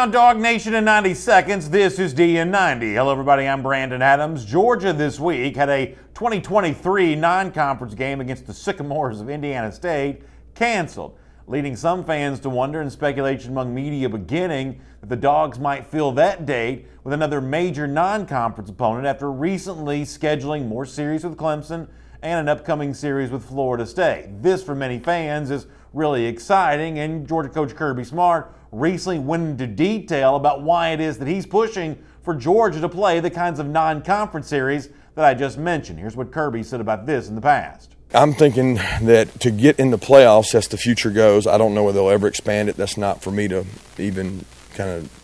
around Dog Nation in 90 seconds. This is DN90. Hello, everybody. I'm Brandon Adams. Georgia this week had a 2023 non-conference game against the Sycamores of Indiana State canceled, leading some fans to wonder and speculation among media beginning that the Dogs might fill that date with another major non-conference opponent after recently scheduling more series with Clemson and an upcoming series with Florida State. This, for many fans, is really exciting, and Georgia coach Kirby Smart recently went into detail about why it is that he's pushing for Georgia to play the kinds of non-conference series that I just mentioned. Here's what Kirby said about this in the past. I'm thinking that to get in the playoffs as the future goes, I don't know whether they'll ever expand it. That's not for me to even kind of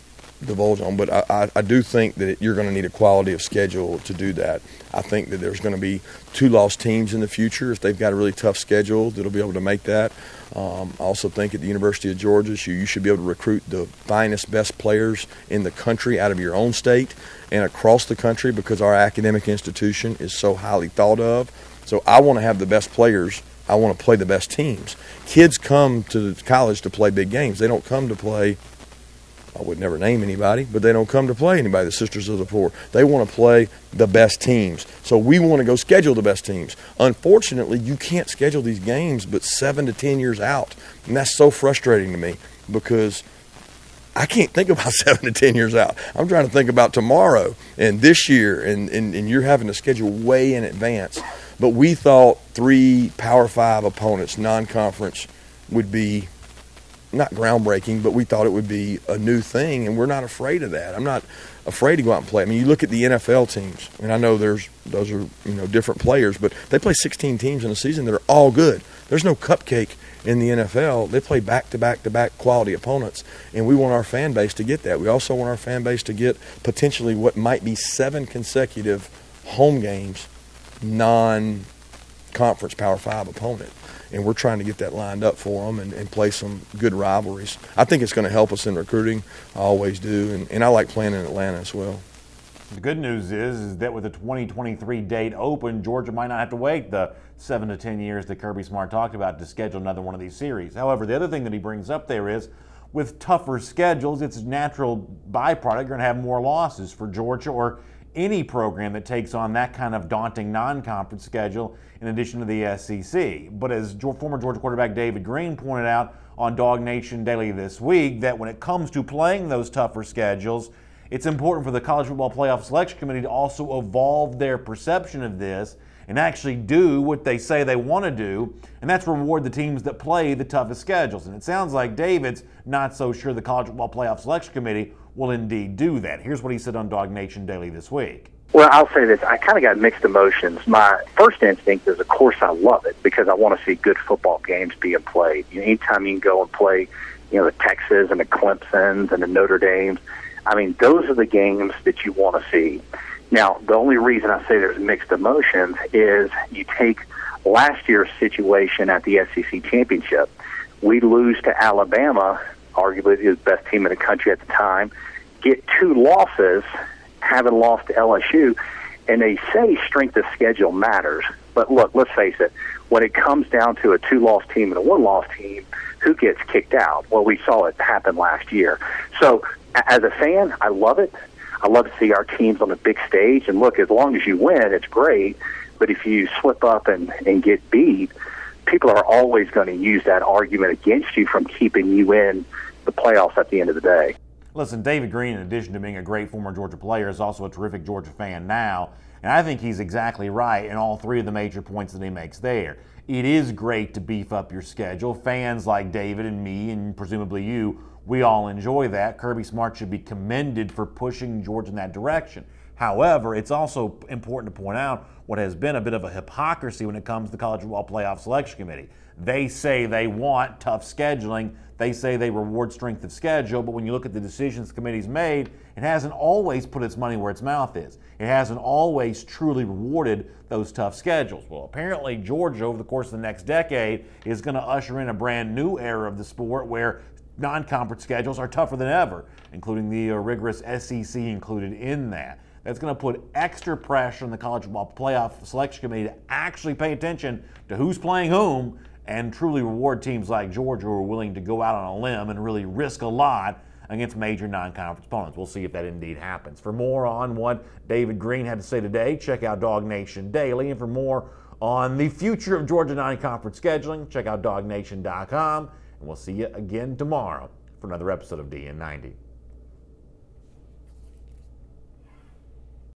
divulge on, but I do think that you're going to need a quality of schedule to do that. I think that there's going to be 2 lost teams in the future if they've got a really tough schedule that'll be able to make that. I also think at the University of Georgia, you should be able to recruit the finest, best players in the country out of your own state and across the country because our academic institution is so highly thought of. So I want to have the best players. I want to play the best teams. Kids come to college to play big games. They don't come to play, I would never name anybody, but they don't come to play anybody, the Sisters of the Poor. They want to play the best teams. So we want to go schedule the best teams. Unfortunately, you can't schedule these games but 7 to 10 years out. And that's so frustrating to me because I can't think about 7 to 10 years out. I'm trying to think about tomorrow and this year, and you're having to schedule way in advance. But we thought 3 Power 5 opponents, non-conference, would be not groundbreaking, but we thought it would be a new thing, and we're not afraid of that. I'm not afraid to go out and play. I mean, you look at the NFL teams, and I know those are different players, but they play 16 teams in a season that are all good. There's no cupcake in the NFL. They play back-to-back quality opponents, and we want our fan base to get that. We also want our fan base to get potentially what might be 7 consecutive home games, non-conference Power 5 opponent. And we're trying to get that lined up for them and play some good rivalries. I think it's going to help us in recruiting. I always do. And I like playing in Atlanta as well. The good news is that with the 2023 date open, Georgia might not have to wait the 7 to 10 years that Kirby Smart talked about to schedule another one of these series. However, the other thing that he brings up there is with tougher schedules, it's a natural byproduct. You're going to have more losses for Georgia or any program that takes on that kind of daunting non-conference schedule in addition to the SEC. But as former Georgia quarterback David Greene pointed out on Dog Nation Daily this week, that when it comes to playing those tougher schedules, it's important for the College Football Playoff Selection Committee to also evolve their perception of this and actually do what they say they want to do, and that's reward the teams that play the toughest schedules. And it sounds like David's not so sure the College Football Playoff Selection Committee will indeed do that. Here's what he said on Dog Nation Daily this week. Well, I'll say this. I kind of got mixed emotions. My first instinct is, of course, I love it because I want to see good football games being played. Anytime you can go and play, the Texas and the Clemsons and the Notre Dames, I mean, those are the games that you want to see. Now, the only reason I say there's mixed emotions is you take last year's situation at the SEC Championship. We lose to Alabama, arguably the best team in the country at the time, get 2 losses, having lost to LSU, and they say strength of schedule matters. But look, let's face it, when it comes down to a 2-loss team and a 1-loss team, who gets kicked out? Well, we saw it happen last year. So as a fan, I love it. I love to see our teams on the big stage. And look, as long as you win, it's great. But if you slip up and get beat, people are always going to use that argument against you from keeping you in the playoffs at the end of the day. Listen, David Greene, in addition to being a great former Georgia player, is also a terrific Georgia fan now. And I think he's exactly right in all 3 of the major points that he makes there. It is great to beef up your schedule. Fans like David and me, and presumably you, we all enjoy that. Kirby Smart should be commended for pushing Georgia in that direction. However, it's also important to point out what has been a bit of a hypocrisy when it comes to the College Football Playoff Selection Committee. They say they want tough scheduling. They say they reward strength of schedule, but when you look at the decisions the committee's made, it hasn't always put its money where its mouth is. It hasn't always truly rewarded those tough schedules. Well, apparently Georgia, over the course of the next decade, is going to usher in a brand new era of the sport where non-conference schedules are tougher than ever, including the rigorous SEC included in that. That's going to put extra pressure on the College Football Playoff Selection Committee to actually pay attention to who's playing whom and truly reward teams like Georgia who are willing to go out on a limb and really risk a lot against major non-conference opponents. We'll see if that indeed happens. For more on what David Greene had to say today, check out Dog Nation Daily. And for more on the future of Georgia non-conference scheduling, check out DogNation.com. And we'll see you again tomorrow for another episode of DN90.